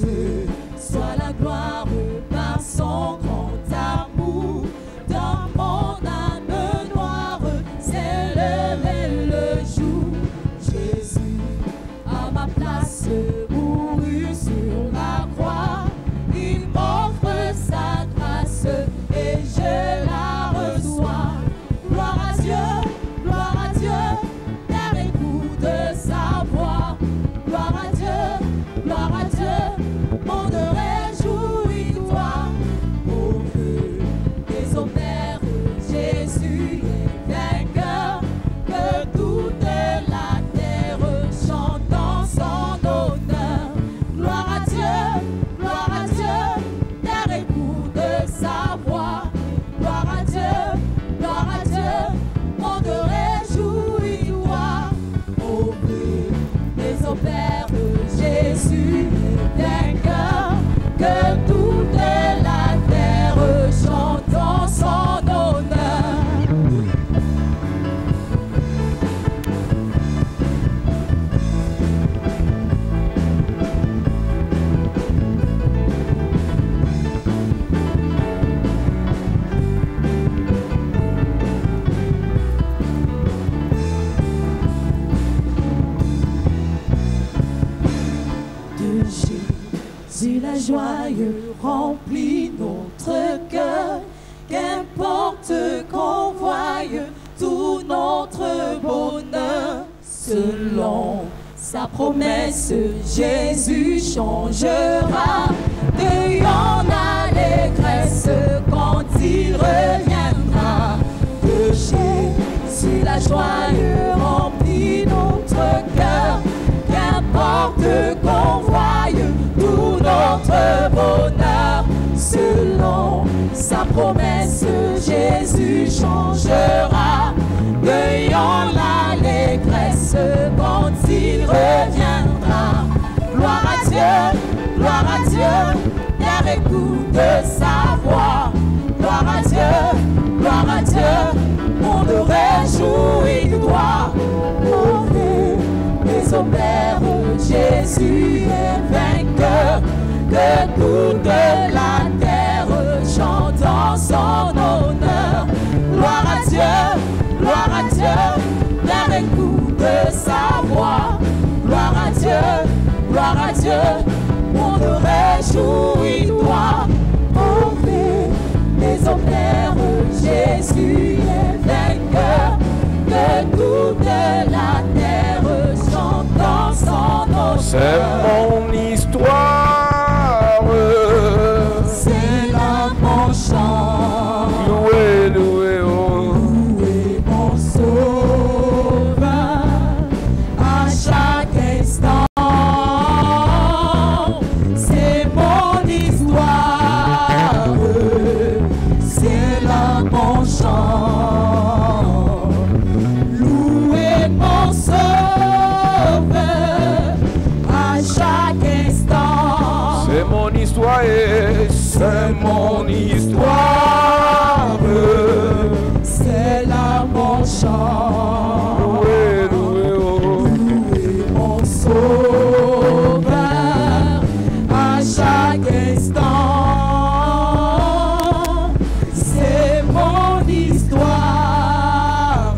Dieu soit la gloire par son grand amour. Dans mon âme noire s'est levé le jour. Jésus, à ma place, mourut sur la croix. Il m'offre sa grâce et je la reçois. Gloire à Dieu, terre écoute sa voix. Gloire à Dieu, monde réjouis-toi. Au feu des opères, Jésus est vainqueur. Que toute la terre chante en son honneur. Gloire à Dieu, terre écoute sa voix. Gloire à Dieu, monde réjouis-toi. Au feu des opères, Jésus est vainqueur. Que toute la terre chante en son honneur. De Jésus la joie remplit notre cœur. Qu'importe qu'on voie tout notre bonheur. Selon sa promesse, Jésus changera de en allégresse quand il reviendra. De Jésus la joie remplit notre cœur. Qu'importe qu'on voie tout notre bonheur. Selon sa promesse, Jésus changera de l'allégresse quand il reviendra. Gloire à Dieu, terre écoute sa voix. Gloire à Dieu, monde réjouis-toi. Au feu des opères, Jésus est vainqueur. Que toute la terre chante en son honneur. Gloire à Dieu, terre écoute sa voix. Gloire à Dieu, monde réjouis-toi. Au feu des opères, Jésus est vainqueur. Que toute la terre chante en son honneur. C'est mon histoire. C'est là mon chant. Loué, loué, oh. Loué mon sauveur à chaque instant. C'est mon histoire. C'est là mon chant. Loué mon sauveur à chaque instant. C'est mon histoire et c'est mon histoire. C'est là mon chant. Loué, loué, oh. Loué mon sauveur à chaque instant. C'est mon histoire.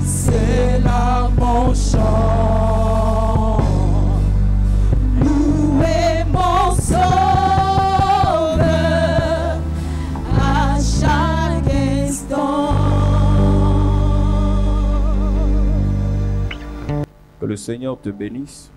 C'est là mon chant. Loué mon sauveur à chaque instant. Que le Seigneur te bénisse.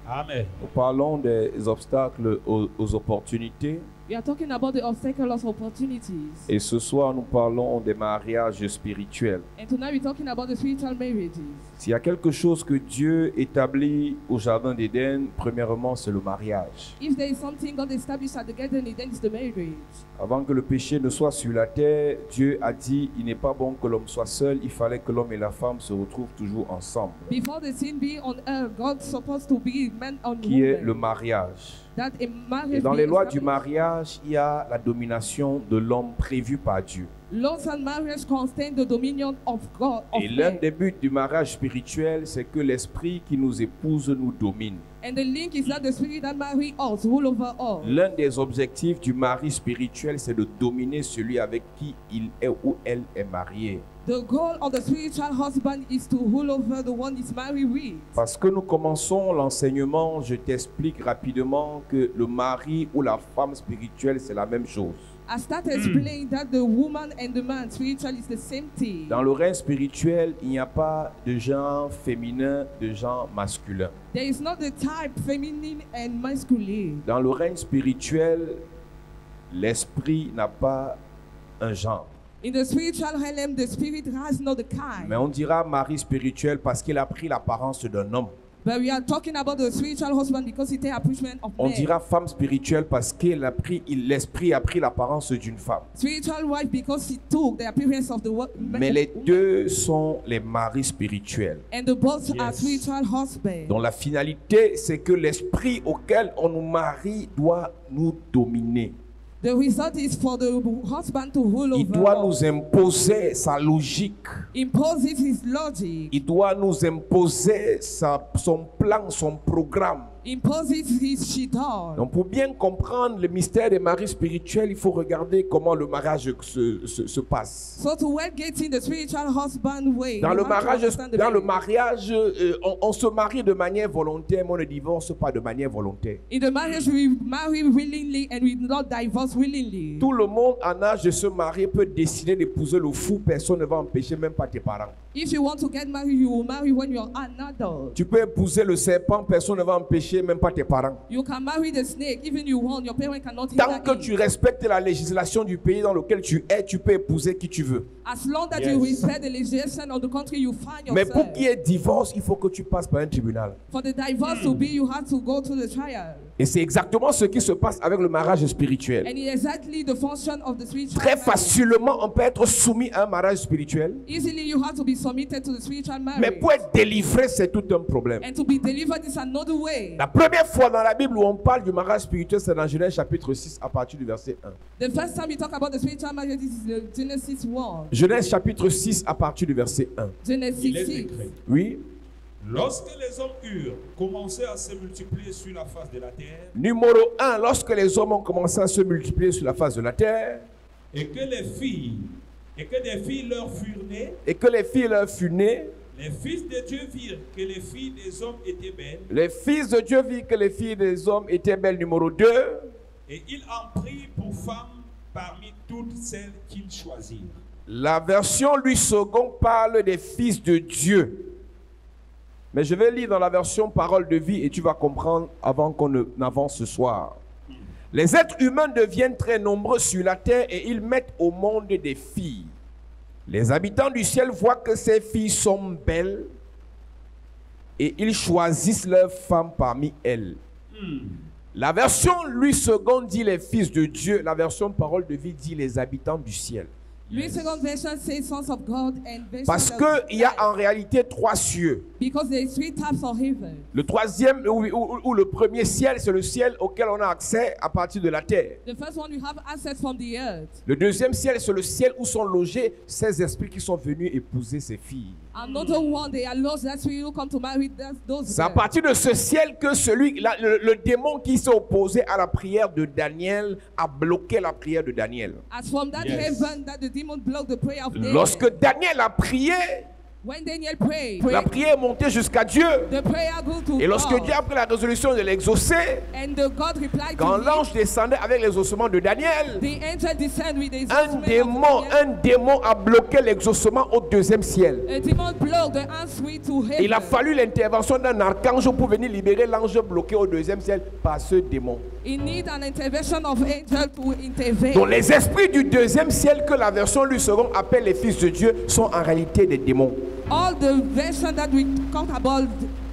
Amen. Nous parlons des obstacles aux opportunités. We are talking about the obstacles of opportunities. Et ce soir, nous parlons des mariages spirituels. And tonight we're talking about the spiritual marriages. S'il y a quelque chose que Dieu établit au Jardin d'Éden, premièrement, c'est le mariage. If there is something God established at the garden, then it's the marriage. Avant que le péché ne soit sur la terre, Dieu a dit, il n'est pas bon que l'homme soit seul, il fallait que l'homme et la femme se retrouvent toujours ensemble. Before the sin be on earth, God's supposed to be man on Qui est woman. le mariage. That a marriage Et dans be les lois du established. mariage, il y a la domination de l'homme prévue par Dieu. Laws and marriage contain the dominion of God. Of Et l'un men. des buts du mariage spirituel, c'est que l'esprit qui nous épouse nous domine. And the link is that the spirit that marry us rule over all. L'un des objectifs du mari spirituel, c'est de dominer celui avec qui il est ou elle est marié. The goal of the spiritual husband is to rule over the one he's married with. Parce que nous commençons l'enseignement, je t'explique rapidement que le mari ou la femme spirituelle, c'est la même chose. I start explaining that the woman and the man spiritual is the same thing. Dans le règne spirituel, il n'y a pas de genre féminin, de genre masculin. There is not the type feminine and masculine. Dans le règne spirituel, l'esprit n'a pas un genre. In the spiritual realm, the spirit has not the kind. Mais on dira mari spirituel parce qu'il a pris l'apparence d'un homme. But we are talking about the spiritual husband because he takes approachment of On men. dira femme spirituelle parce que l'esprit a pris l'apparence d'une femme. Spiritual wife because he took the appearance of the Mais les deux sont les maris spirituels. and the both are Yes. spiritual husbands. dont la finalité, c'est que l'esprit auquel on nous marie doit nous dominer. The result is for the husband to rule Il over. doit all. nous imposer sa logique. Imposes his logic. Il doit nous imposer son plan, son programme. Imposes his shaitan. Donc pour bien comprendre le mystère des maris spirituels, il faut regarder comment le mariage se passe. So to well get in the spiritual husband way. Dans you le have to mariage, understand the dans le marriage. mariage on se marie de manière volontaire, mais on ne divorce pas de manière volontaire. In the marriage, we marry willingly and we do not divorce willingly. Tout le monde en âge de se marier peut décider d'épouser le fou, personne ne va empêcher, même pas tes parents. If you want to get married, you will marry when you are an adult. Tu peux épouser le serpent, personne ne va empêcher, même pas tes parents. You can marry the snake, even you want. Your parents cannot Tant hinder que it. tu respectes la législation du pays dans lequel tu es, tu peux épouser qui tu veux. As long that Yes. you respect the legislation of the country you find Mais yourself. pour qu'il y ait divorce, il faut que tu passes par un tribunal. For the divorce to be, you have to go to the trial. Et c'est exactement ce qui se passe avec le mariage spirituel. And it's exactly the function of the spiritual Très marriage. facilement, on peut être soumis à un mariage spirituel. Easily you have to be submitted to the spiritual Mais marriage. pour être délivré, c'est tout un problème. And to be delivered is another way. La première fois dans la Bible où on parle du mariage spirituel, c'est dans Genèse chapitre 6 à partir du verset 1. The first time we talk about the spiritual marriage, this is Genesis 1. Genèse chapitre 6 à partir du verset 1. Genesis Il est 6. écrit. Oui. Lorsque les hommes eurent commencé à se multiplier sur la face de la terre, Numéro 1, lorsque les hommes ont commencé à se multiplier sur la face de la terre, et que des filles leur furent nées, et que les filles leur furent nées, les fils de Dieu virent que les filles des hommes étaient belles, les fils de Dieu virent que les filles des hommes étaient belles. Numéro 2, et ils en prirent pour femmes parmi toutes celles qu'ils choisirent. la version Louis II parle des fils de Dieu. Mais je vais lire dans la version Parole de vie et tu vas comprendre avant qu'on n'avance ce soir. Les êtres humains deviennent très nombreux sur la terre et ils mettent au monde des filles. Les habitants du ciel voient que ces filles sont belles et ils choisissent leurs femmes parmi elles. La version Louis II dit les fils de Dieu, la version Parole de vie dit les habitants du ciel. Louis II version says sons of God and version Parce of qu'il y a life. en réalité 3 cieux. Because there is 3 types of heaven. Le troisième ou le premier ciel, c'est le ciel auquel on a accès à partir de la terre. The first one, we have access from the earth. Le deuxième ciel, c'est le ciel où sont logés ces esprits qui sont venus épouser ces filles. Another one, they are lost. That's where you come to marry those. C'est à girls. partir de ce ciel que le démon qui s'est opposé à la prière de Daniel a bloqué la prière de Daniel. As from that Yes. heaven that the demon blocked the prayer of Daniel. Lorsque Daniel a prié, When Daniel prayed, la prière est montée jusqu'à Dieu. the prayer go to Et lorsque God. Dieu a pris la résolution de l'exaucer, And the God replied quand to him, l'ange descendait avec les ossements de Daniel, the angel descended with the un instrument of Daniel. démon a bloqué l'exaucement au deuxième ciel. A demon blocked the answer to heaven. Il a fallu l'intervention d'un archange pour venir libérer l'ange bloqué au deuxième ciel par ce démon. It need an intervention of angel to intervene. Donc les esprits du deuxième ciel que la version Louis II appelle les fils de Dieu sont en réalité des démons. All the version that we talk about.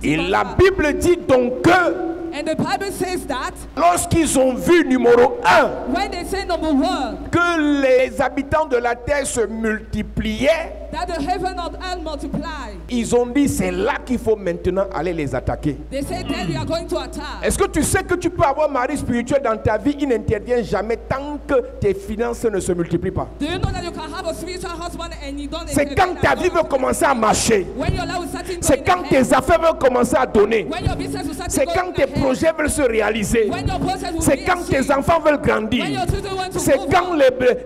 Et demons la are- Bible dit donc que And the Bible says that lorsqu'ils ont vu numéro 1, when they say number one, que les habitants de la terre se multipliaient, that the heaven and earth multiply, ils ont dit c'est là qu'il faut maintenant aller les attaquer. they say then we are going to attack. Est-ce que tu sais que tu peux avoir mari spirituel dans ta vie, il n'intervient jamais tant que tes finances ne se multiplient pas. Do you know that you can have a spiritual husband and you don't C'est quand ta vie veut commencer à marcher. when your life will start to C'est quand tes affaires veulent commencer à donner. when your business will start C'est to quand go tes ahead, projets veulent se réaliser. when your process will C'est be quand tes achieved, enfants veulent when grandir. your children want to C'est move quand on,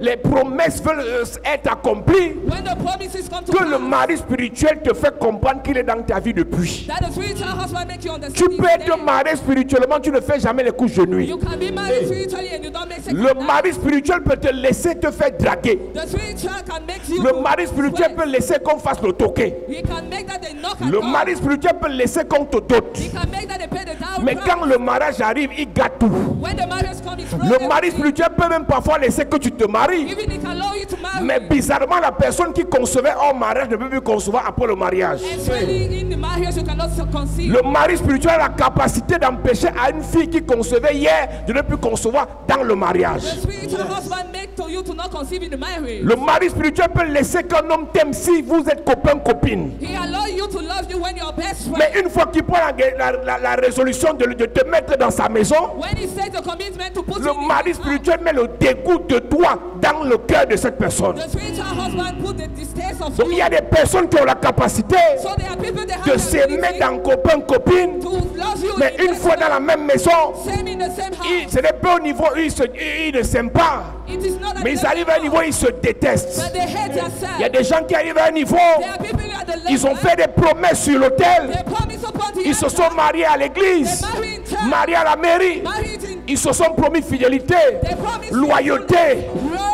les promesses veulent être accomplies when the promises come to que le pass, mari spirituel te fait comprendre qu'il est dans ta vie depuis. that the spiritual husband make you understand Tu peux his être name. marié spirituellement, tu ne fais jamais les couches de nuit. You can be married spiritually and you don't make sex Le with mari spiritual peut te laisser te faire draguer. that. The spiritual can make you Le mari spirituel sweat. peut laisser qu'on fasse le toqué. He can make that they knock at Le door. mari spirituel peut laisser qu'on te dote. He can make that they pay the down Mais price. quand le mariage arrive, il gâte tout. When the marriage comes, it's Le mari spirituel peut même parfois laisser que tu te maries. even he can allow you to marry. Mais bizarrement, la personne qui concevait hors mariage ne peut plus concevoir après le mariage. And surely in the marriage you cannot conceive. Le mari spirituel a la capacité d'empêcher à une fille qui concevait hier de ne plus concevoir dans le mariage. The spiritual husband make to you to not conceive in the marriage. Le mari spirituel peut laisser qu'un homme t'aime si vous êtes copain-copine. He allow you to love you when you're best friend. Mais une fois qu'il prend la résolution de te mettre dans sa maison, When he takes the commitment to put you le in mari his house, spirituel met le dégoût de toi dans le cœur de cette personne. the spiritual husband put the distaste of Donc il you. y a des personnes qui ont la capacité So there are people that de have the s'aimer ability dans copain-copine, to love you mais in une fois dans la même maison, same in the same house. ce n'est pas au niveau où ils ne s'aiment pas, It is not at mais the ils arrivent à un niveau où ils se détestent. but they hate themselves. Il y a des gens qui arrivent à un niveau, There are people at the level. ils ont fait des promesses sur l'autel, They promise upon the ils se altar. sont mariés à l'église, They marry in church. mariés à la mairie, Married in ils se sont promis fidélité, They promise loyauté, loyalty,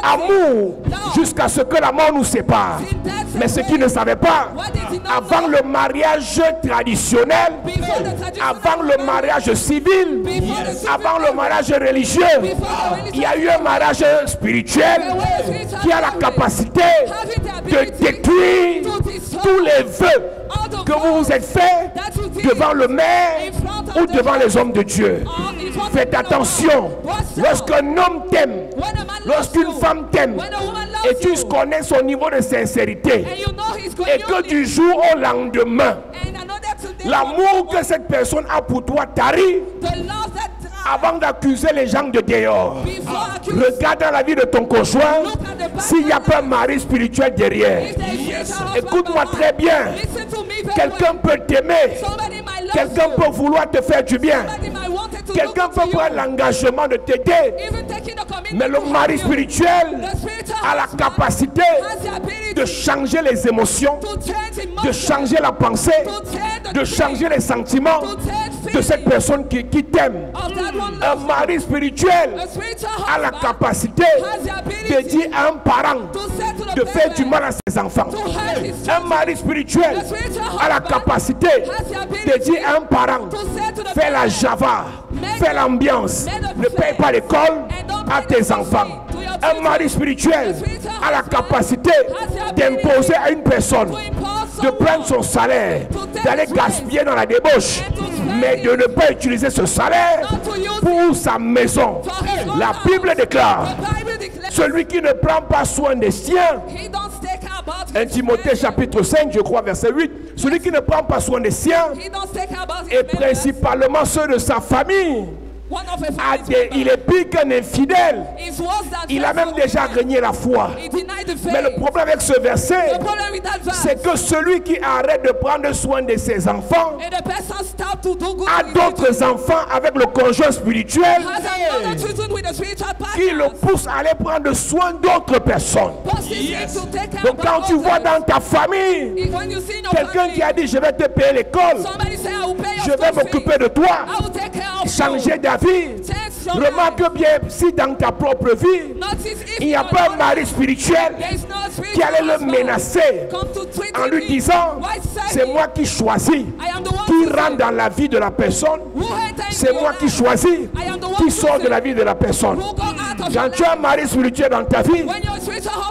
amour, love. jusqu'à ce que la mort nous sépare. in that same Mais ce way. qu'ils ne savaient pas, What did he not avant know? le mariage traditionnel, Before the traditional avant le mariage civil, Before the civil avant le marriage. mariage religieux, Before the religious il y a eu un mariage spirituel qui a la capacité de détruire tous les vœux que vous vous êtes faits devant le maire ou devant les hommes de Dieu. Faites attention, lorsqu'un homme t'aime, lorsqu'une femme t'aime, et tu connais son niveau de sincérité, et que du jour au lendemain, l'amour que cette personne a pour toi t'arrive, avant d'accuser les gens de dehors, regarde dans la vie de ton conjoint s'il n'y a pas un mari spirituel derrière. Écoute-moi très bien. Quelqu'un peut t'aimer, quelqu'un peut vouloir te faire du bien, quelqu'un peut prendre l'engagement de t'aider, mais le mari spirituel a la capacité de changer les émotions, de changer la pensée, de changer les sentiments de cette personne qui t'aime. Un mari spirituel a la capacité de dire à un parent de faire du mal à ses enfants. Un mari spirituel a la capacité de dire à un parent, fais la java, fais l'ambiance, ne paye pas l'école à tes enfants. Un mari spirituel a la capacité d'imposer à une personne de prendre son salaire, d'aller gaspiller dans la débauche, mais de ne pas utiliser ce salaire pour sa maison. La Bible déclare, celui qui ne prend pas soin des siens, 1 Timothée chapitre 5, je crois, verset 8, celui qui ne prend pas soin des siens, et principalement ceux de sa famille, il est pire qu'un infidèle. Il a même déjà renié la foi. Mais le problème avec ce verset, c'est que celui qui arrête de prendre soin de ses enfants a d'autres enfants avec le conjoint spirituel qui le pousse à aller prendre soin d'autres personnes. Donc quand tu vois dans ta famille quelqu'un qui a dit je vais te payer l'école, je vais m'occuper de toi, changer d'avis, remarque bien si dans ta propre vie il n'y a pas un mari spirituel qui allait le menacer en lui disant c'est moi qui choisis qui rentre dans la vie de la personne, c'est moi qui choisis qui sort de la vie de la personne. Quand tu as un mari spirituel dans ta vie,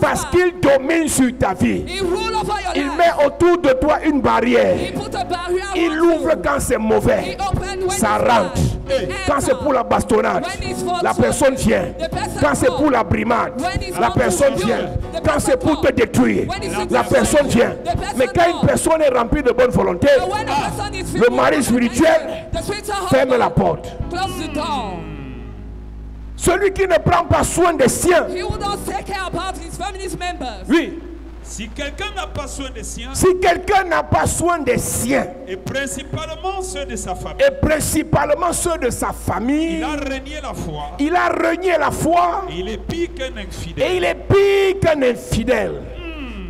parce qu'il domine sur ta vie, il met autour de toi une barrière, il l'ouvre quand c'est mauvais, ça rentre. Quand c'est pour la bastonnade, la personne vient. Quand c'est pour la brimade, la personne vient. Quand c'est pour te détruire, la personne vient. Mais quand une personne est remplie de bonne volonté, le mari spirituel ferme la porte. Celui qui ne prend pas soin des siens. Oui. Si quelqu'un n'a pas soin des siens, Si quelqu'un n'a pas soin des siens, et principalement ceux de sa famille, et principalement ceux de sa famille, il a renié la foi, il a renié la foi et il est pire qu'un infidèle. et il est pire qu'un infidèle.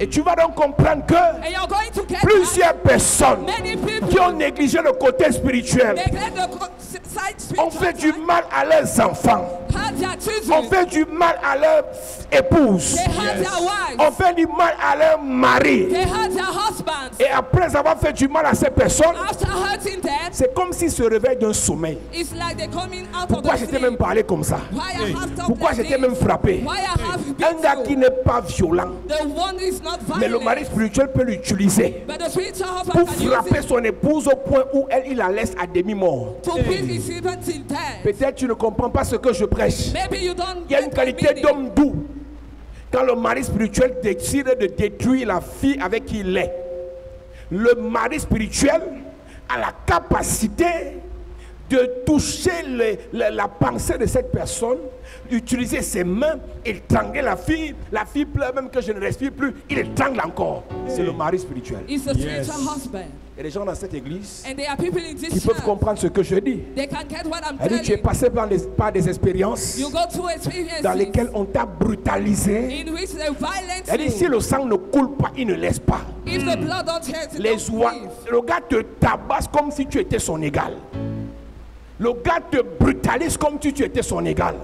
Et tu vas donc comprendre que And you're going to get plusieurs personnes many people qui ont négligé le côté spirituel neglect the side ont fait du spiritual mal à leurs enfants, hurt their ont children, fait du mal à leurs épouses, they hurt their ont wives, fait du mal à leurs maris. they hurt their husbands. Et après avoir fait du mal à ces personnes, After hurting them, c'est comme s'ils se réveillent d'un sommeil. it's like they're coming out Pourquoi of the j'étais sleep. même parlé comme ça? Why I have talked Pourquoi like j'étais this? même frappé? Why I have Un gars qui been n'est pas violent, the one is not mais le mari violent, spirituel peut l'utiliser but the spiritual husband pour can use frapper it son épouse au point où elle, il la laisse à demi-mort. to beat his husband till death. Peut-être tu ne comprends pas ce que je prêche. Maybe you don't Il y a get une the qualité meaning. d'homme doux. Quand le mari spirituel décide de détruire la fille avec qui il est, le mari spirituel a la capacité de toucher la pensée de cette personne, d'utiliser ses mains, étrangler la fille pleure même que je ne respire plus, il étrangle encore. C'est le mari spirituel. It's the spiritual husband. Il y a des gens dans cette église And there are people in qui this peuvent church, comprendre ce que je dis. they can get what I'm Elle dit, tu es telling. passé par des expériences You go through experiences dans lesquelles on t'a brutalisé. in which they violence Elle dit, si you. le sang ne coule pas, il ne laisse pas. If the blood don't change, it Les don't oies, breathe. le gars te tabasse comme si tu étais son égal. Le gars te brutalise comme si tu étais son égal.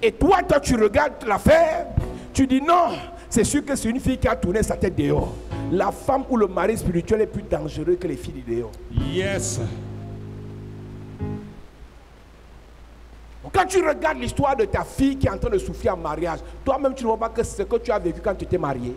Et toi, tu regardes l'affaire, tu dis non, c'est sûr que c'est une fille qui a tourné sa tête dehors. La femme ou le mari spirituel est plus dangereux que les filles du dehors. Yes. Quand tu regardes l'histoire de ta fille qui est en train de souffrir en mariage, toi-même tu ne vois pas que c'est ce que tu as vécu quand tu étais marié.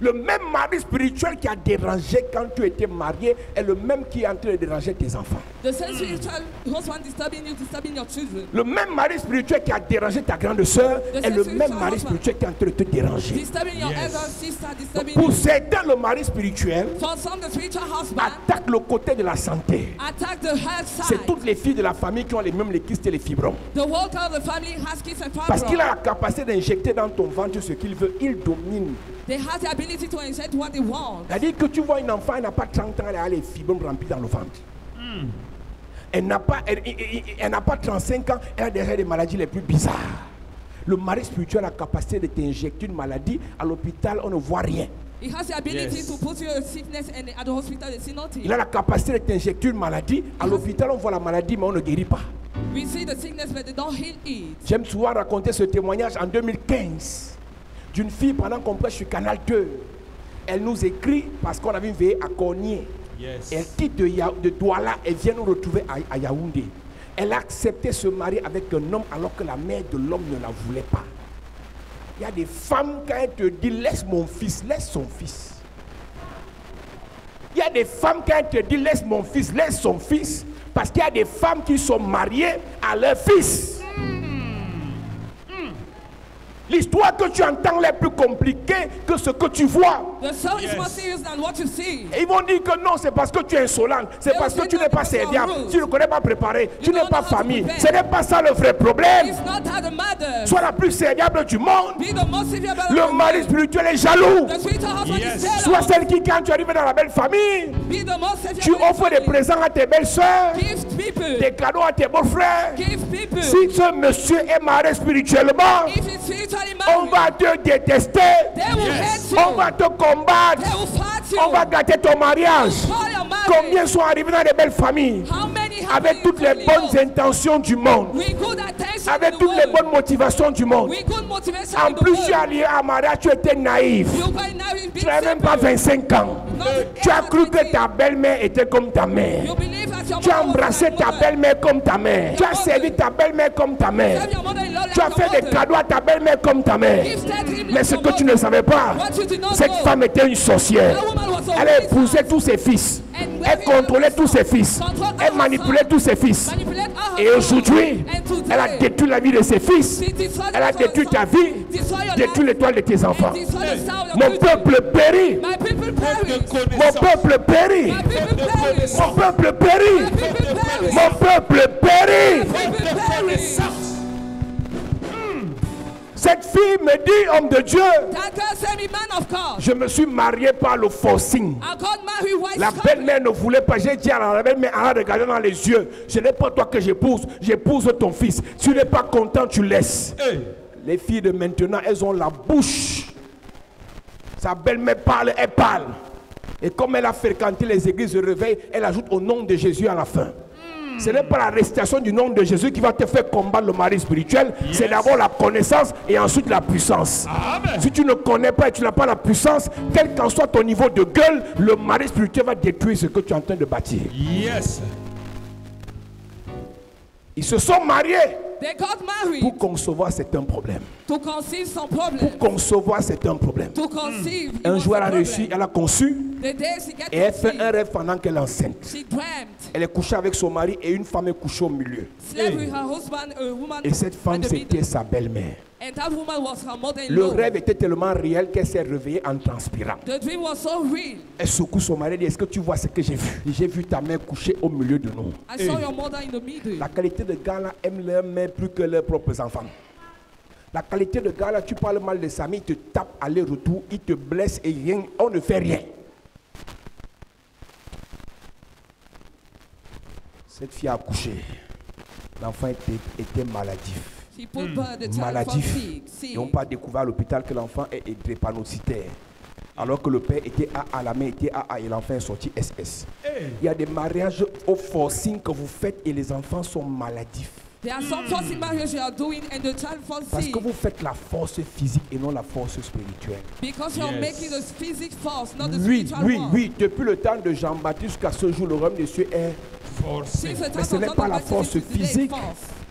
Le même mari spirituel qui a dérangé quand tu étais marié est le même qui est en train de déranger tes enfants. The same spiritual husband disturbing you, disturbing your children. Le même mari spirituel qui a dérangé ta grande soeur est le même mari spirituel qui est en train de te déranger. Disturbing your Yes. elder sister, disturbing Pour you. certains, le mari spirituel For some, the spiritual husband attaque le côté de la santé. attack the health C'est side. toutes les filles de la famille qui ont les mêmes les kystes et les fibromes. The whole of the family has kids and Parce qu'il a fibroids. la capacité d'injecter dans ton ventre ce qu'il veut. Il domine. They have the ability to inject what they want. C'est-à-dire que tu vois une enfant, elle n'a pas 30 ans, elle a les fibromes remplis dans le ventre. Elle n'a pas 35 ans, elle a déjà des maladies les plus bizarres. Le mari spirituel a la capacité de t'injecter une maladie. À l'hôpital, on ne voit rien. He has the ability Yes. to put you in sickness and at the hospital they see nothing. Il a la capacité de t'injecter une maladie. À l'hôpital, on voit la maladie, mais on ne guérit pas. We see the sickness but they don't heal it. J'aime souvent raconter ce témoignage en 2015 d'une fille pendant qu'on prêche sur Canal 2. Elle nous écrit parce qu'on avait une veillée à Cornier. Yes. Elle quitte de Douala et vient nous retrouver à Yaoundé. Elle a accepté ce mari avec un homme alors que la mère de l'homme ne la voulait pas. Il y a des femmes, quand elles te disent laisse mon fils, laisse son fils. Il y a des femmes, quand elles te disent laisse mon fils, laisse son fils. Parce qu'il y a des femmes qui sont mariées à leur fils. L'histoire que tu entends est plus compliquée que ce que tu vois. The soul is Yes. more serious than what you see. Et ils vont dire que non, c'est parce que tu es insolent, c'est parce que tu n'es pas serviable, tu ne connais pas préparé, tu n'es pas famille. Ce n'est pas ça le vrai problème. It's not that the mother. Sois la plus serviable du monde. Be the most severe Le mari spirituel est jaloux. The spiritual husband Yes. is jealous. Sois celle qui, quand tu arrives dans la belle famille, Be the most severe tu offres des présents à tes belles soeurs, Give people. des cadeaux à tes beaux-frères. Give people. Si ce monsieur est marié spirituellement, If it's spiritually on married, va te détester, they will Yes. hate you. on va te combattre, They will fight you. on va gâter ton mariage. Call your marriage. Combien sont arrivés dans des belles familles How many have avec been toutes les family bonnes homes? intentions du monde, With good attention avec in the toutes les world. bonnes motivations du monde? With good motivation En in the plus, world. tu as lié à mariage, tu étais naïf. You can now be Tu n'avais même pas 25 ans. Tu as cru que ta belle-mère était comme ta mère. You believe that your Tu as mother was embrassé like ta mother. belle-mère comme ta mère. Tu as servi ta belle-mère comme ta mère. Serve your mother-in-law like Tu as your fait des mother. cadeaux à ta belle-mère comme ta mère. Give that him Mais like ce your que tu ne mother. savais pas, What you did not cette know. femme était une sorcière. That woman was a Elle a wizard. épousé tous ses fils. Elle contrôlait tous ses fils. Elle manipulait tous ses fils. Et aujourd'hui, elle a détruit la vie de ses fils. Elle a détruit ta vie, détruit l'étoile de tes enfants. Mon peuple périt. Mon peuple périt. Mon peuple périt. Mon peuple périt. Cette fille me dit, homme de Dieu, je me suis marié par le forcing. La belle-mère ne voulait pas. J'ai dit à la belle-mère, arrête de regarder dans les yeux. Ce n'est pas toi que j'épouse, j'épouse ton fils. Si tu n'es pas content, tu laisses. Les filles de maintenant, elles ont la bouche. Sa belle-mère parle, elle parle. Et comme elle a fréquenté les églises de réveil, elle ajoute au nom de Jésus à la fin. Ce n'est pas la récitation du nom de Jésus qui va te faire combattre le mari spirituel. C'est d'abord la connaissance et ensuite la puissance. Amen. Si tu ne connais pas et tu n'as pas la puissance, quel qu'en soit ton niveau de gueule, le mari spirituel va détruire ce que tu es en train de bâtir. Yes. Ils se sont mariés. They got married. Pour concevoir, c'est un problème. To conceive some problem. Pour concevoir, c'est un problème. To conceive, un jour, elle a réussi, elle a conçu. The day she get et elle fait un rêve pendant qu'elle est enceinte. She dreamt. Elle est couchée avec son mari et une femme est couchée au milieu. Slept with her husband, a woman et cette femme, c'était sa belle-mère. And that woman was her mother-in-law. Le rêve était tellement réel qu'elle s'est réveillée en transpirant. The dream was so real. Elle secoue son mari et dit, est-ce que tu vois ce que j'ai vu? J'ai vu ta mère couchée au milieu de nous. I saw your mother in the middle. La qualité de gars là aime leur mère plus que leurs propres enfants. La qualité de gars là, tu parles mal de sa mère, il te tape aller-retour, il te blesse et rien, on ne fait rien. Cette fille a accouché. L'enfant était maladif. Maladif. Ils n'ont pas découvert à l'hôpital que l'enfant est drépanocytaire. Alors que le père était AA, la mère était AA et l'enfant est sorti SS. Il y a des mariages au forcing que vous faites et les enfants sont maladifs. There are some forcing marriages you are doing and the child falls sick. Parce que vous faites la force physique et non la force spirituelle. Because you are making the physical force, not the spiritual force. Oui. Depuis le temps de Jean-Baptiste jusqu'à ce jour, le royaume de Dieu est forcé. Mais ce n'est pas la force physique.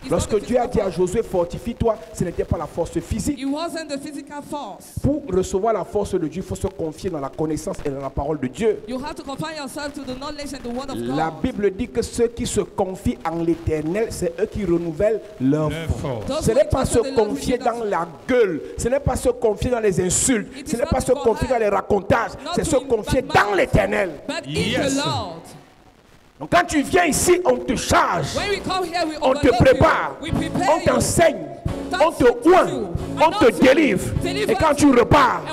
Lorsque Dieu a dit à Josué, fortifie-toi, ce n'était pas la force physique. It wasn't the physical force. Pour recevoir la force de Dieu, il faut se confier dans la connaissance et dans la parole de Dieu. You have to confine yourself to the knowledge and the word of God. La Bible dit que ceux qui se confient en l'Éternel, c'est eux qui renouvellent leur force. Ce n'est pas se confier dans la gueule, ce n'est pas se confier dans les insultes, ce n'est pas se confier dans les racontages, c'est se confier dans l'Éternel. Donc quand tu viens ici, on te charge, on te prépare, on t'enseigne, on te oint, on te délivre. Et quand tu repars,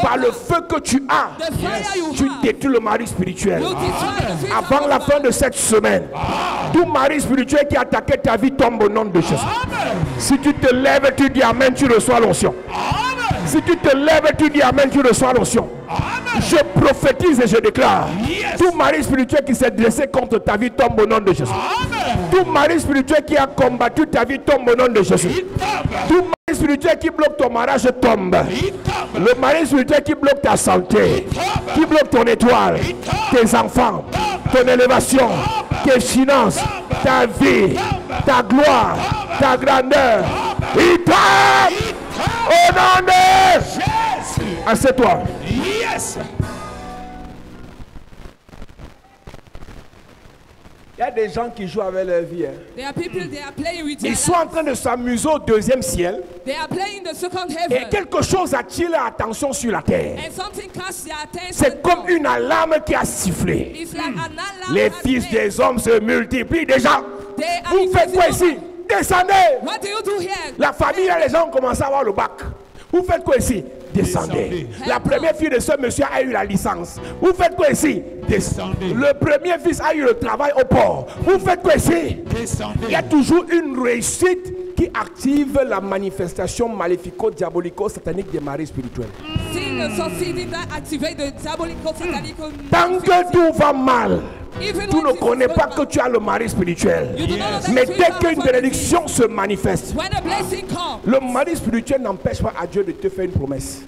par le feu que tu as, tu détruis le mari spirituel. Avant la fin de cette semaine, tout mari spirituel qui a attaqué ta vie tombe au nom de Jésus. Si tu te lèves, tu dis Amen, tu reçois l'onction. Si tu te lèves, tu dis Amen, tu reçois l'onction. Je prophétise et je déclare, tout mari spirituel qui s'est dressé contre ta vie tombe au nom de Jésus. Tout mari spirituel qui a combattu ta vie tombe au nom de Jésus. Tout mari spirituel qui bloque ton mariage tombe. Le mari spirituel qui bloque ta santé, qui bloque ton étoile, tes enfants, ton élévation, tes finances, ta vie, ta gloire, ta grandeur, il tombe au nom de Jésus. Assieds-toi. Yes. Il y a des gens qui jouent avec leur vie. Ils sont en train de s'amuser au deuxième ciel. Et quelque chose attire leur attention sur la terre. C'est comme une alarme qui a sifflé. Les fils des hommes se multiplient déjà. Vous faites quoi ici? Descendez. La famille et les gens ont commencé à avoir le bac. Vous faites quoi ici? Descendez. La première fille de ce monsieur a eu la licence. Vous faites quoi ici? Descendez. Le premier fils a eu le travail au port. Vous faites quoi ici? Descendez. Il y a toujours une réussite qui active la manifestation maléfico-diabolico-satanique des maris spirituels. Tant que tout va mal, tu ne connais pas que tu as le mari spirituel. Mais dès qu'une bénédiction se manifeste, le mari spirituel n'empêche pas à Dieu de te faire une promesse.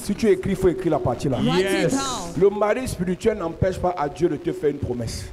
Si tu écris, il faut écrire la partie là. Le mari spirituel n'empêche pas à Dieu de te faire une promesse.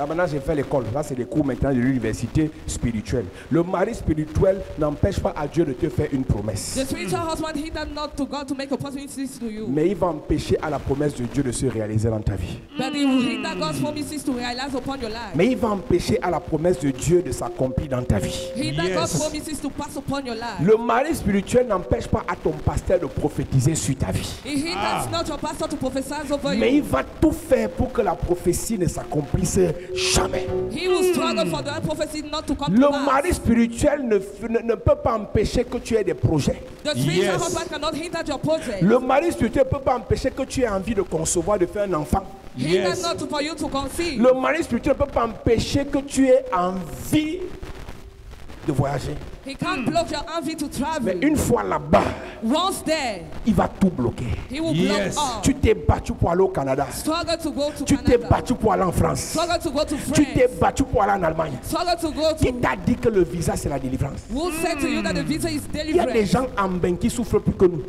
Là, maintenant, j'ai fait l'école. Là, c'est des cours maintenant de l'université spirituelle. Le mari spirituel n'empêche pas à Dieu de te faire une promesse. The spiritual husband hindered not to God to make a promise to you. Mais il va empêcher à la promesse de Dieu de se réaliser dans ta vie. But he will hinder God's promises to realize upon your life. Mais il va empêcher à la promesse de Dieu de s'accomplir dans ta vie. Hinder Yes. God's promises to pass upon your life. Le mari spirituel n'empêche pas à ton pasteur de prophétiser sur ta vie. He hinders not your pastor to prophesy over Mais il you. va tout faire pour que la prophétie ne s'accomplisse jamais. He will struggle for that prophecy not to come to Le pass. mari spirituel ne peut pas empêcher que tu aies des projets. The spiritual Yes. husband cannot hinder your project. Le mari spirituel ne peut pas empêcher que tu aies envie de concevoir, de faire un enfant. Hinder Yes. not for you to conceive. Le mari spirituel ne peut pas empêcher que tu aies envie de voyager. He can't block your envy to Mais travel. une fois là-bas, Once there, il va tout bloquer. he will Yes. block all. Tu t'es battu pour aller au Canada. Struggle to go to Tu t'es Canada. battu pour aller en France. Struggle to go to Tu t'es France. battu pour aller en Allemagne. Struggle to go Qui to. t'a dit que le visa c'est la délivrance? Who said to you that the visa is Il y a des deliverance? gens en bain qui souffrent plus que nous.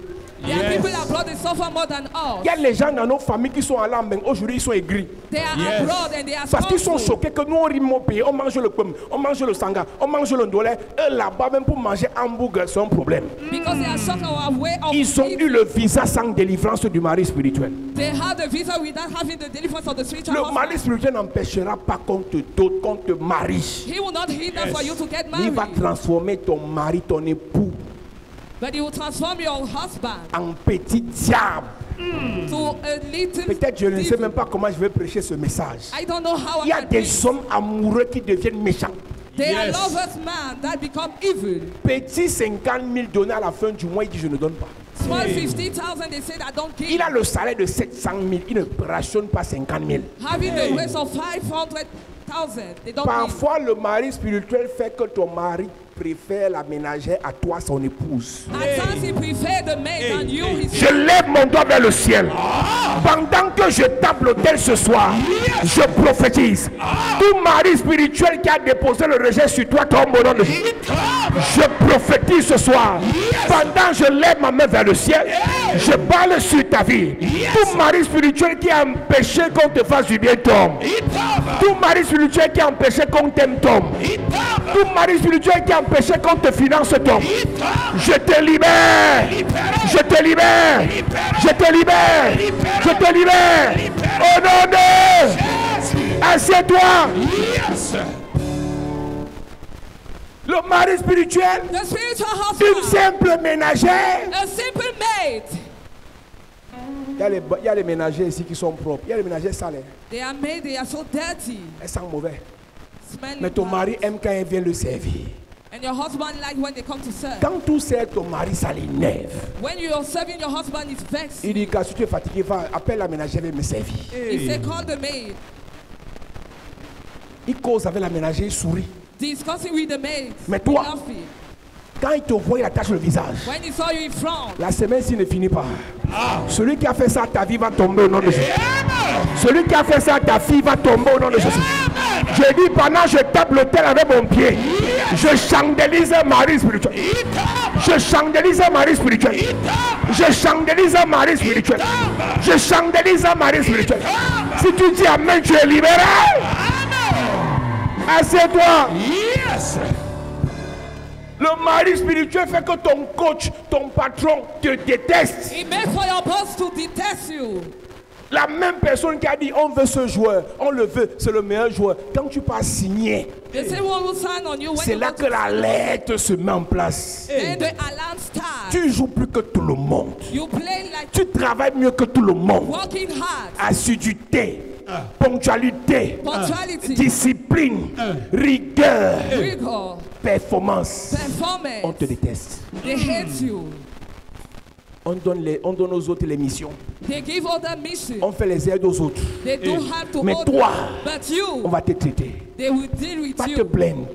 There are Yes. people abroad that suffer more than Il y us. a les gens dans nos familles qui sont allés en bain. Aujourd'hui, ils sont aigris. They are Yes. abroad and they are Parce qu'ils sont scornful. choqués que nous, on rime au pays. On mange le pomme, on mange le sanga, on mange le ndolé. Eux, là-bas, même pour manger hamburger, c'est un problème. Because they are shocked our way of Ils ont eu eating. le visa sans délivrance du mari spirituel. They have the visa without having the deliverance of the spiritual Le mari husband. spirituel n'empêchera pas qu'on te dote, qu'on te marie. He will not hinder Yes. for you to get Il va married. transformer ton mari, ton époux, But he will transform your husband en petit diable. to a little Peut-être je ne sais devil. même pas comment je vais prêcher ce message. I don't know how Il y a I can des preach. hommes amoureux qui deviennent méchants. They are Yes. lovers man that become evil. Petit 50 000 donnés à la fin du mois, il dit je ne donne pas. Small Hey. 50,000, they said I don't give. Il a le salaire de 700 000, il ne rationne pas 50 000. Having Hey. the race of 500,000, they don't give. Parfois, le mari spirituel fait que ton mari préfère la ménagère à toi, son épouse. At times he prefer the maid Hey. than you, Hey. his Je lève mon doigt vers le ciel. Pendant que je tape l'autel ce soir, je prophétise. Tout mari spirituel qui a déposé le rejet sur toi tombe au nom de Jésus. Je prophétise ce soir. Pendant que je lève ma main vers le ciel, je parle sur ta vie. Tout mari spirituel qui a empêché qu'on te fasse du bien tombe. Tout mari spirituel qui a empêché qu'on t'aime tombe. Tout mari spirituel qui a empêché qu'on te finance tombe. Je te libère. Je te libère. Je te libère. Je te libère. Au nom de... Assieds-toi. Yes. Le mari spirituel, the spiritual une husband, simple ménagère. a simple maid. Il y a les ménagères ici qui sont propres. Il y a les ménagères sales. They are made, they are so dirty, Elles sentent mauvais. smelling Mais ton bad. mari aime quand elle vient le servir. And your husband like when they come to serve. Quand tout sert, ton mari, ça l'énerve. When you are serving, your husband is vexed. Il dit, quand tu es fatigué, va, appelle la ménagère, viens me servir. He say, call the maid. Il cause avec la ménagère, il sourit. Discussing with the maid. Mais toi- laughing. Quand il te voit, il attache le visage. When he saw you in front, La semaine-ci ne finit pas. Celui qui a fait ça à ta vie va tomber au nom de Jésus. Celui qui a fait ça à ta fille va tomber au nom de Jésus. Je dis pendant que je tape l'autel avec mon pied, je chandélise un mari spirituel. Je chandélise un mari spirituel. Je chandélise un mari spirituel. Je chandélise un mari spirituel. Si tu dis amen, tu es libéré. Assieds-toi. Yes. Le mari spirituel fait que ton coach, ton patron te déteste. he made for your boss to detest you. La même personne qui a dit on veut ce joueur, on le veut, c'est le meilleur joueur. Quand tu pas signé, The same one will sign on you when c'est you là go que l'alerte se met en place. then the alarm starts. Tu joues plus que tout le monde. You play like Tu travailles mieux que tout le monde. working hard, Assiduité, ponctualité, punctuality, discipline, rigueur, rigor, performance. On performance. te déteste. They hate you. On donne aux autres les missions. They give other mission. On fait les aides aux autres. They do have to Mais hold toi, you. But On you, va te traiter. they will deal with Pas te you. plaindre.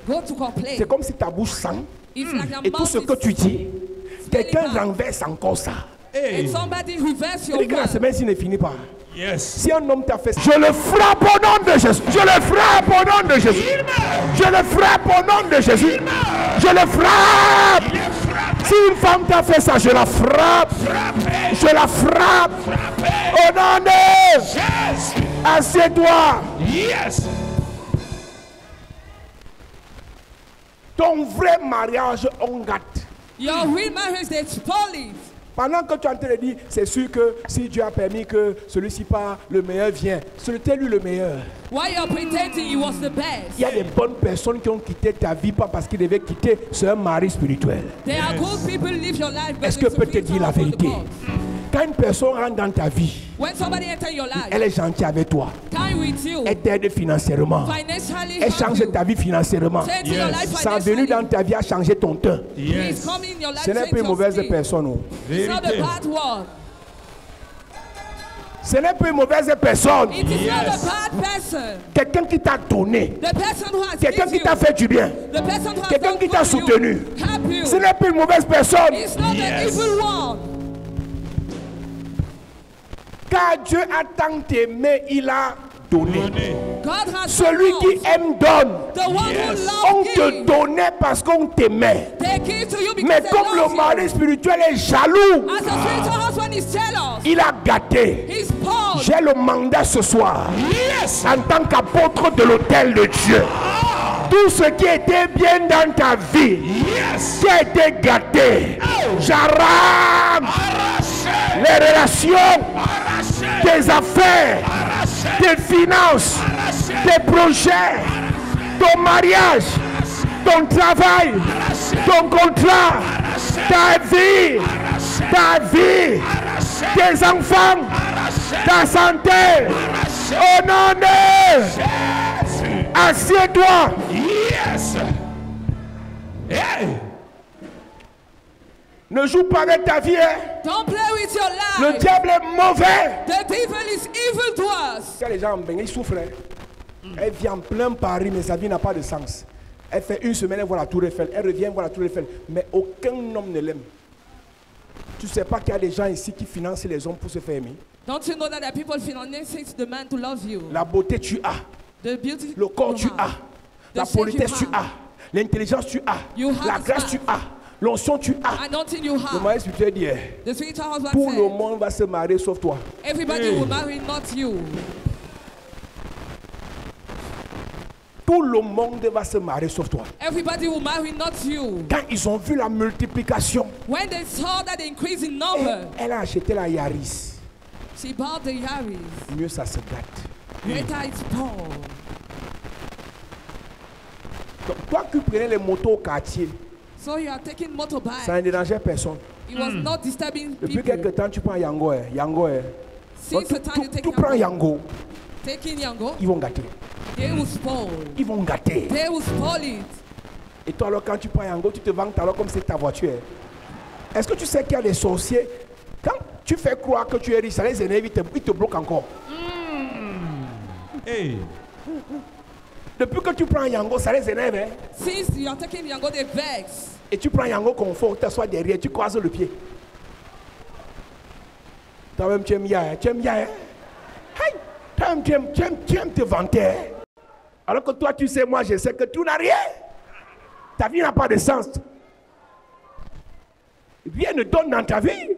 Go to complain. C'est comme si ta bouche sent It's like your et tout mouth ce que is- tu dis, quelqu'un bad. renverse encore ça. Hey. and somebody reverse your Et que la word. semaine-ci ne finit pas. Yes. Si un homme t'a fait ça, je le frappe au nom de Jésus. Je le frappe au nom de Jésus. Je le frappe au nom de Jésus. Je le frappe. Si une femme t'a fait ça, je la frappe. Je la frappe. Au nom de... Yes. Assieds-toi. Yes. Ton vrai mariage, on gâte. Your real marriage, they spoil it. Pendant que tu es en train de dire, c'est sûr que si Dieu a permis que celui-ci part, le meilleur vient. Ce n'était lui le meilleur. While you're pretending he was the best. Il y a des bonnes personnes qui ont quitté ta vie, pas parce qu'ils devaient quitter, c'est un mari spirituel. There are good people who live your life, but Est-ce que peut te dire la vérité? Quand une personne rentre dans ta vie, when somebody enters your life, elle est gentille avec toi, time with you, elle t'aide financièrement, financially, elle change help you, ta vie financièrement. change your life Sa venue financially. dans ta vie a changé ton teint. He's come in your life, Ce n'est change pas une your mauvaise skin. personne. Oh. It's not a bad word. Ce n'est pas une mauvaise personne. It is not a bad person. Quelqu'un qui t'a donné. The person who has Quelqu'un given qui t'a you, fait du bien. the person who has Quelqu'un done qui t'a good for you, soutenu. help you. Ce n'est pas une mauvaise personne. It's not the evil one. Car Dieu a tant aimé, il a donné. God has Celui done qui us. aime donne. The one who On loves te you, donnait parce qu'on t'aimait. they give to you because Mais they comme love le you. mari spirituel est jaloux, As a spiritual husband is jealous, il a gâté. he's spoiled. J'ai le mandat ce soir, en tant qu'apôtre de l'autel de Dieu. Tout ce qui était bien dans ta vie, qui a été gâté, j'arrache les relations, tes affaires, tes finances, tes projets, ton mariage, ton travail, ton contrat, ta vie, tes enfants, ta santé. Au nom de Jésus, assieds-toi. Ne joue pas avec ta vie. Hein. Don't play with your Le life. diable est mauvais. The devil is evil to us. Quand les gens ils souffrent. Hein. Elle vient en plein Paris, mais sa vie n'a pas de sens. Elle fait une semaine, elle voit la Tour Eiffel. Elle revient voir la Tour Eiffel. Mais aucun homme ne l'aime. Tu ne sais pas qu'il y a des gens ici qui financent les hommes pour se faire aimer. Don't you know that there are people financing the man to love you? La beauté, tu as. The beauty Le corps, tu you as. have. La The shape politesse, you tu have. as. L'intelligence, tu as. You have La the grâce, smile. tu as. L'onction, tu as. Anointing you Le have. mari spirituel dit, The spiritual husband tout le said, monde va se marier sauf toi. everybody will marry, not you. Tout le monde va se marier sauf toi. Everybody will marry, not you. Quand ils ont vu la multiplication, When they saw that increase in number, elle a acheté la Yaris. she bought the Yaris. Mieux ça se gâte. Greater is poor. Donc, toi qui prenais les motos au quartier, So you are taking ça motorbike. ne dérangeait personne. It was not disturbing Depuis people. quelque temps, tu prends Yango. Yango. Since the time you take Tu prends Yango, Yango, taking Yango, ils vont gâter. they will spoil. Ils vont gâter. They will spoil it. Et toi, alors, quand tu prends Yango, tu te vantes alors comme c'est ta voiture. Est-ce que tu sais qu'il y a des sorciers? Quand tu fais croire que tu es riche, ça les énerve, ils te bloquent encore. Hey. Depuis que tu prends Yango, ça les énerve. Hein? Since you are taking Yango, they vex. Et tu prends Yango confort, tu t'assois derrière, tu croises le pied. Toi-même, tu aimes ya, hein? Tu aimes ya. Hein? Hey! Toi-même, tu aimes te vanter. Hein? Alors que toi, tu sais, moi, je sais que tout n'a rien. Ta vie n'a pas de sens. Rien ne donne dans ta vie.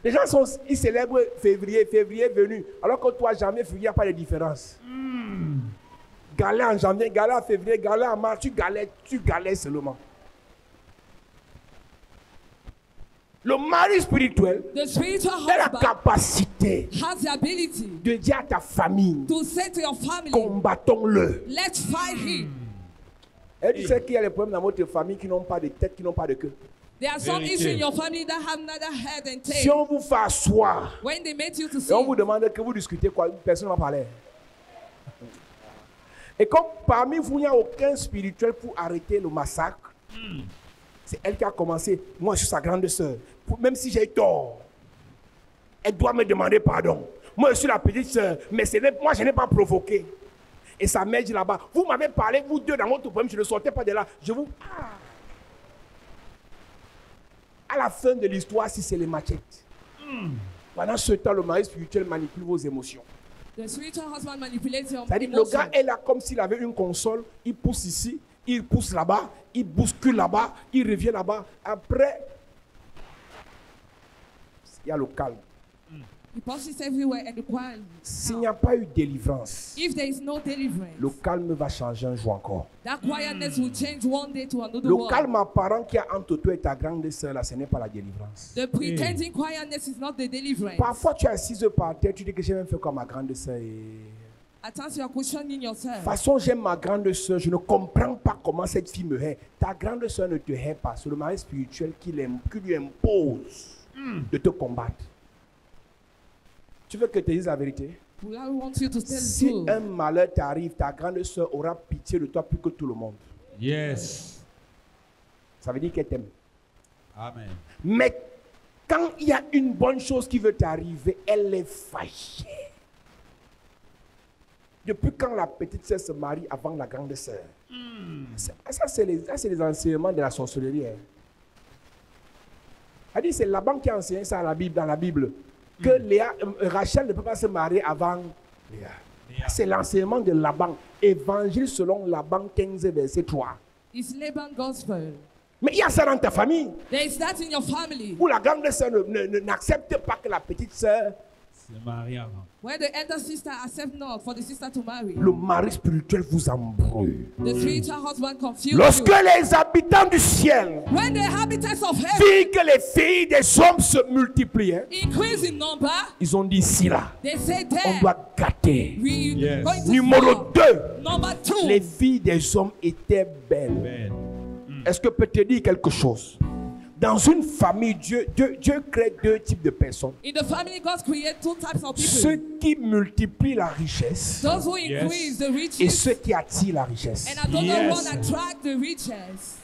Les gens ils célèbrent février venu. Alors que toi, janvier, février, il n'y a pas de différence. Galère en janvier, galère en février, galère en mars, tu galères seulement. Le mari spirituel The spiritual a la husband capacité has the ability de dire à ta famille, to say to your family, combattons-le. let's fight him. Et tu sais qu'il y a des problèmes dans votre famille qui n'ont pas de tête, qui n'ont pas de queue. There are some Vérité. issues in your family that have neither head and Si tail. on vous fait asseoir When they make you to et on vous sing, demande que vous discutez quoi, personne ne va parler. Et comme parmi vous, il n'y a aucun spirituel pour arrêter le massacre, c'est elle qui a commencé. Moi, je suis sa grande sœur. Même si j'ai tort, elle doit me demander pardon. Moi, je suis la petite sœur, mais moi, je n'ai pas provoqué. Et sa mère dit là-bas, vous m'avez parlé, vous deux, dans votre problème, je ne sortais pas de là. Je vous... À la fin de l'histoire, si c'est les machettes. Pendant ce temps, le mari spirituel manipule vos émotions. the spiritual husband manipulates your C'est-à-dire le gars emotions. est là comme s'il avait une console, il pousse ici, il pousse là-bas, il bouscule là-bas, il revient là-bas. Après, il y a le calme. He passes everywhere and the quiet. S'il n'y a pas eu délivrance, If there is no deliverance, le calme va changer un jour encore. that quietness will change one day to another Le one. calme apparent qu'il y a entre toi et ta grande sœur, là, ce n'est pas la délivrance. The pretending quietness is not the deliverance. Parfois, tu es assise par terre, tu dis que j'ai même fait comme ma grande sœur. At times you are questioning De yourself. toute façon, j'aime ma grande sœur, je ne comprends pas comment cette fille me hait. Ta grande sœur ne te hait pas, c'est le mari spirituel qui lui impose de te combattre. Tu veux que je te dise la vérité? Well, I want you to tell the Si truth. un malheur t'arrive, ta grande sœur aura pitié de toi plus que tout le monde. Yes. Ça veut dire qu'elle t'aime. Amen. Mais quand il y a une bonne chose qui veut t'arriver, elle est fâchée. Depuis quand la petite sœur se marie avant la grande sœur? Ça, c'est les enseignements de la sorcellerie. Hein. Elle dit, c'est Laban qui a enseigné ça dans la Bible. Que Rachel ne peut pas se marier avant Léa. C'est l'enseignement de Laban. Évangile selon Laban 15, verset 3. It's Laban gospel. Mais il y a ça dans ta famille. There is that in your family. Où la grande sœur n'accepte pas que la petite sœur, C'est marié avant. Where the elder sister accepts not for the sister to marry. le mari spirituel vous embrouille. The spiritual husband confuses Lorsque you. les habitants du ciel When the inhabitants of heaven virent que les filles des hommes se multipliaient, increase in number, ils ont dit ici là, they say on there doit gâter. we Yes. going to Numéro fall. 2, Number 2, les filles des hommes étaient belles. Belle. Est-ce que je peux te dire quelque chose? Dans une famille, Dieu crée deux types de personnes. in the family God created two types of people. Ceux qui multiplient la richesse Those who Yes. increase the et riches ceux qui attirent la richesse. and another Yes. one attract the riches.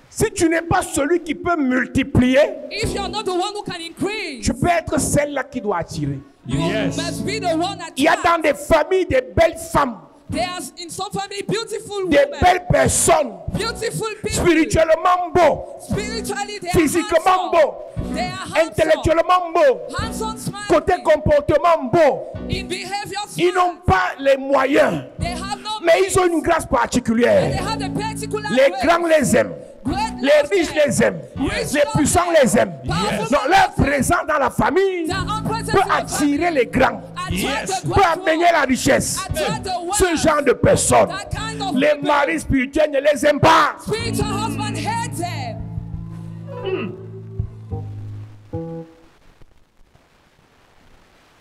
Si tu n'es pas celui qui peut multiplier, If you're not the one who can increase, tu peux être celle-là qui doit attirer. you Yes. must be the one that Il y a dans des familles des belles femmes, There are in some family beautiful des women, belles personnes, beautiful people, spirituellement beaux, spiritually they are physiquement handsome. beaux, They are handsome, intellectuellement beaux, handsome, côté smiling, comportement beau. in behavior, Ils n'ont pas les moyens, they have no mais ils ont une grâce they particulière. have the particular Les grace. grands les aiment. Great Les love riches them. les aiment. Rich Les love puissants them. les aiment. Powerful Donc leur présence dans la famille Their own presence peut in the attirer family les grands, attract Yes. the peut great amener one, la richesse. attract the Ce wealth. genre de personnes, That kind of les people. maris spirituels ne les aiment pas. Spiritual husband hates them.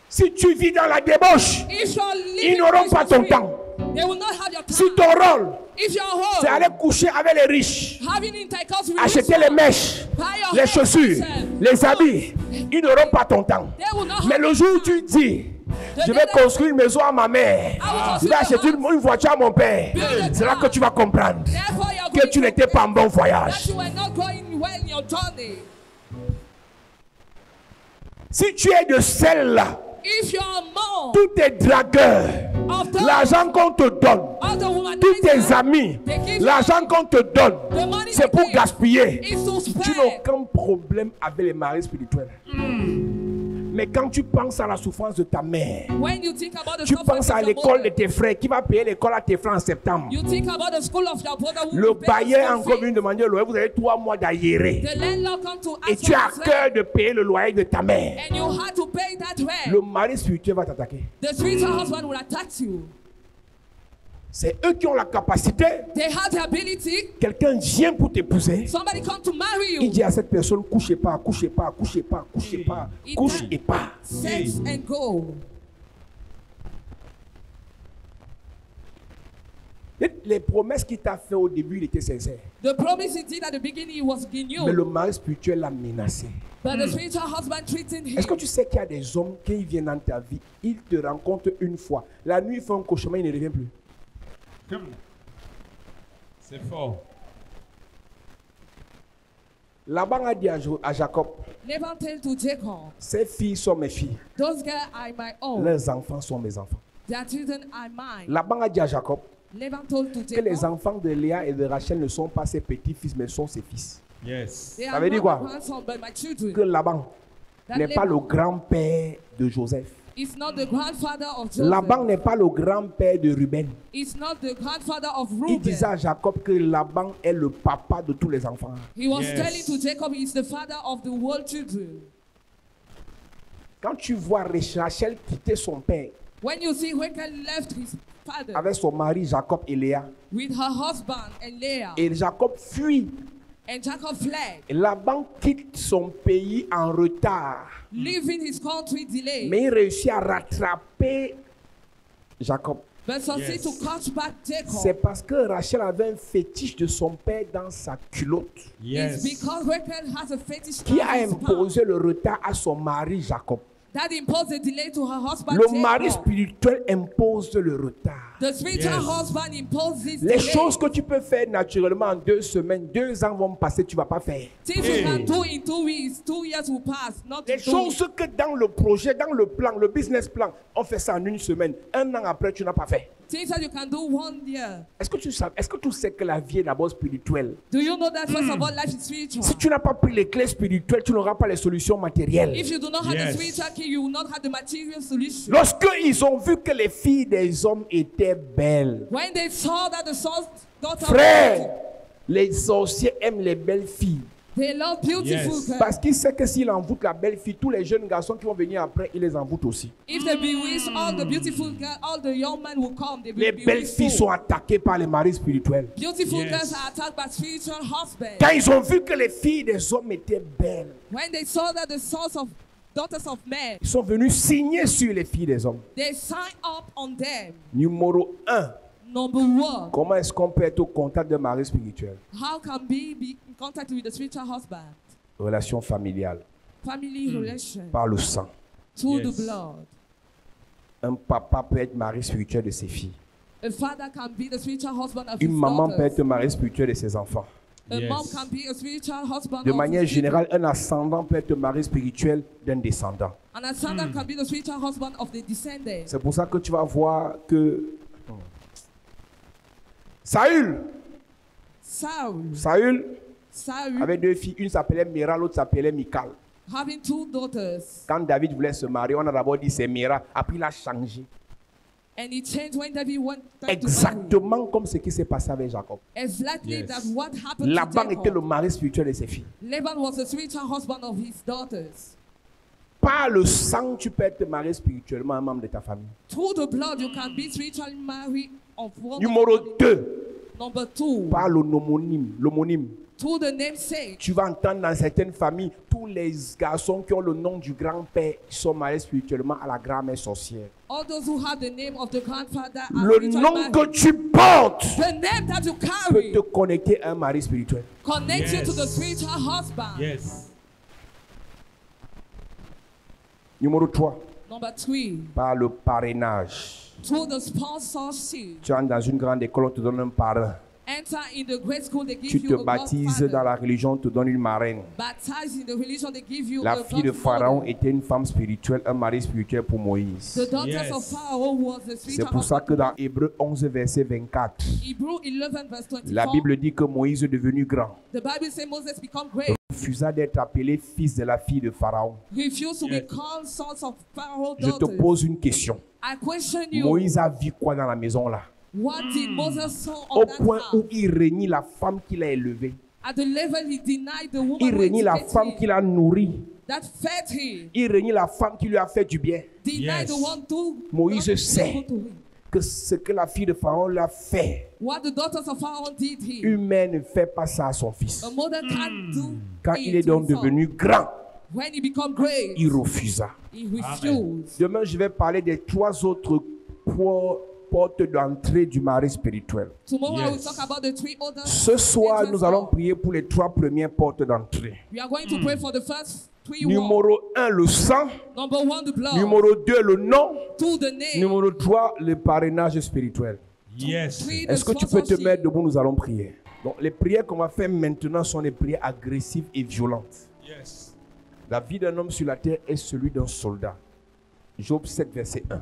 Si tu vis dans la débauche, If you're ils living n'auront pas ton free, temps. they will not have your Si time. ton rôle, If you're c'est home, aller coucher avec les riches, having intercourse with acheter rich les men, mèches, buy your les hair, chaussures, yourself, les habits, ils n'auront pas ton temps. they will not Mais have le jour où tu dis, je vais construire une maison à ma mère, je vais acheter une voiture à mon père, c'est là que tu vas comprendre Therefore, you're que going tu to n'étais pas en bon that voyage. you were not going well in your journey. Si tu es de celle-là, If you're more tous tes dragueurs, of the l'argent qu'on te donne, of the woman, tous tes amis, l'argent qu'on te donne, the money c'est pour they give gaspiller. is to Tu n'as spend. aucun problème avec les maris spirituels. Mais quand tu penses à la souffrance de ta mère, When you think about the tu suffering penses à of your l'école de mother, tes frères, qui va payer l'école à tes frères en septembre. you think about the school of your brother who Le will pay the bailleur school encore fee. venu demander le loyer, vous avez 3 mois d'aéré. The landlord come to Et ask tu as for à his rent, cœur de payer le loyer de ta mère. and you had to pay that Le rent. mari spirituel va t'attaquer. The spiritual husband will attack you. C'est eux qui ont la capacité. They have the ability. Quelqu'un vient pour t'épouser. Somebody come to marry Il you. dit à cette personne, couchez pas, couchez pas, couchez pas, couchez pas, Il couche t'a- et pas. Sex and go. Les promesses qu'il t'a fait au début, il était sincère. The promise he did at the beginning was Mais genuine, le mari spirituel l'a menacé. but the spiritual husband treating him. Est-ce que tu sais qu'il y a des hommes, quand ils viennent dans ta vie, ils te rencontrent une fois. La nuit, ils font un cauchemar, il ne revient plus. C'est fort. Laban a dit à Jacob, Laban tell to Jacob, ces filles sont mes filles, those girls are my own. leurs enfants sont mes enfants. Their children are mine. Laban a dit à Jacob Laban told to que les Jacob, enfants de Léa et de Rachel ne sont pas ses petits-fils, mais sont ses fils. Yes. they Ça are veut dire not quoi? my grandson, but my Que children. Laban That n'est pas le Laban grand-père de Joseph. is not the grandfather of Joseph. Laban n'est pas le grand-père de Ruben. It's not the grandfather of Il disait Reuben. à Jacob que Laban est le papa de tous les enfants. He was Yes. telling to Jacob, he's the father of the world children. Quand tu vois Rachel quitter son père When you see Rachel left his father avec son mari Jacob et Léa, with her husband and Leah, et Jacob fuit, and Jacob fled, et Laban quitte son pays en retard, leaving his country delayed, mais il réussit à rattraper Jacob. but succeed Yes. to catch back C'est Jacob. parce que Rachel avait un fétiche de son père dans sa culotte Yes. It's because Rachel has a fetish qui a for his past imposé le retard à son mari Jacob. that imposed a delay to her husband Le mari Jacob. spirituel impose le retard. The spiritual Yes. husband imposes Les delay. choses que tu peux faire naturellement en 2 semaines, 2 ans vont passer, tu ne vas pas faire. Things you can do in 2 weeks, 2 years will pass. Not Les in 2 choses weeks. que dans le projet, dans le plan, le business plan, on fait ça en 1 semaine. 1 an après, tu n'as pas fait. Things that you can do 1 year. Est-ce que tu sais que la vie est d'abord spirituelle? Do you know that first of all, life is spiritual? Si tu n'as pas pris les clés spirituelles, tu n'auras pas les solutions matérielles. If you do not have Yes. the spiritual key, you will not have the material solution. Lorsque ils ont vu que les filles des hommes étaient belles, When they saw that the son's daughter, frère, les sorciers aiment les belles filles. they love beautiful Yes. girls. Parce qu'ils savent que s'ils envoûtent la belle fille, tous les jeunes garçons qui vont venir après, ils les envoûtent aussi. If they bewitch all the beautiful girls, all the young men will come. They will Les be belles filles sont attaquées par les maris spirituels. Beautiful Yes. girls are attacked by spiritual husbands. Quand ils ont vu que les filles des hommes étaient belles, When they saw that the sons of daughters of men, ils sont venus signer sur les filles des hommes. they sign up on them. Numéro 1. Number 1, Comment est-ce qu'on peut être au contact d'un mari spirituel? how can we be in contact with the spiritual husband? Relation familiale, Family relation, par le sang. through Yes. the blood. Un papa peut être mari spirituel de ses filles. A father can be the spiritual husband of Une his maman peut daughters. être mari spirituel de ses enfants. A Yes. mom can be a spiritual husband De of manière his children. générale, un ascendant peut être mari spirituel d'un descendant. An ascendant can be the spiritual husband of the descendant. C'est pour ça que tu vas voir que Saül Saul avait 2 filles, une s'appelait Mira, l'autre s'appelait Michal. having 2 daughters, Quand David voulait se marier, on a d'abord dit c'est Mira, après il a changé. and he changed when David wanted to marry. Exactement comme ce qui s'est passé avec Jacob. Exactly Yes. that what happened Laban to était le Jacob. mari spirituel de ses filles. Laban was the spiritual husband of his daughters. Par le sang, tu peux être marié spirituellement à un membre de ta famille. Through the blood, you can be spiritually married of one. Numéro 2, Number 2, par l'homonyme. through the namesake. Tu vas entendre dans certaines familles, tous les garçons qui ont le nom du grand-père sont mariés spirituellement à la grand-mère sorcière. All those who have the name of the grandfather are Le spiritually nom married. que tu portes The name that you peut carry te connecter à un mari spirituel. connects you to the Yes. spiritual husband. Yes. Numéro 3, Number 3, par le parrainage. through the sponsorship. Tu entres dans une grande école, on te donne un parrain. Enter in the great school, they Tu give te you a baptises godfather. dans la religion, on te donne une marraine. Baptized in the religion, they give you La a fille de godfather. Pharaon était une femme spirituelle, un mari spirituel pour Moïse. The daughters Yes. of Pharaoh was the C'est spiritual pour ça husband. que dans Hébreux 11, verset 24, Hebrew 11 verse 24. la Bible dit que Moïse est devenu grand, The Bible says Moses become great. refusa d'être appelé fils de la fille de Pharaon. Refused to Yes. be called sons of Pharaoh Je te daughters. pose une question. I question you. Moïse a vu quoi dans la maison là? What did Moses saw Au on that point où house? il régnit la femme qu'il a élevée. At the level he denied the woman Il who régnit la educated femme him, qu'il a nourrie. that fed him. Il régnit la femme qui lui a fait du bien. Denied Yes. the one who Moïse not sait. able to him. Que ce que la fille de Pharaon lui a fait, What the daughters of Pharaoh did him. une mère ne fait pas ça à son fils. A mother can't do Quand it il est to donc his son. devenu grand, When he become great, il refusa. he refused. Demain, je vais parler des 3 autres portes d'entrée du mari spirituel. Tomorrow I will Yes. talk about the 3 other. Ce soir, entrances. nous allons prier pour les 3 premières portes d'entrée. We are going to pray for the first 3 walls. Numéro 1, le sang. Number 1, the blood. Numéro 2, le nom. 2, the name. Numéro 3, le parrainage spirituel. Yes. 3, the Est-ce que tu peux te sponsorship. mettre debout? Nous allons prier. Donc, les prières qu'on va faire maintenant sont des prières agressives et violentes. Yes. La vie d'un homme sur la terre est celui d'un soldat. Job 7, verset 1.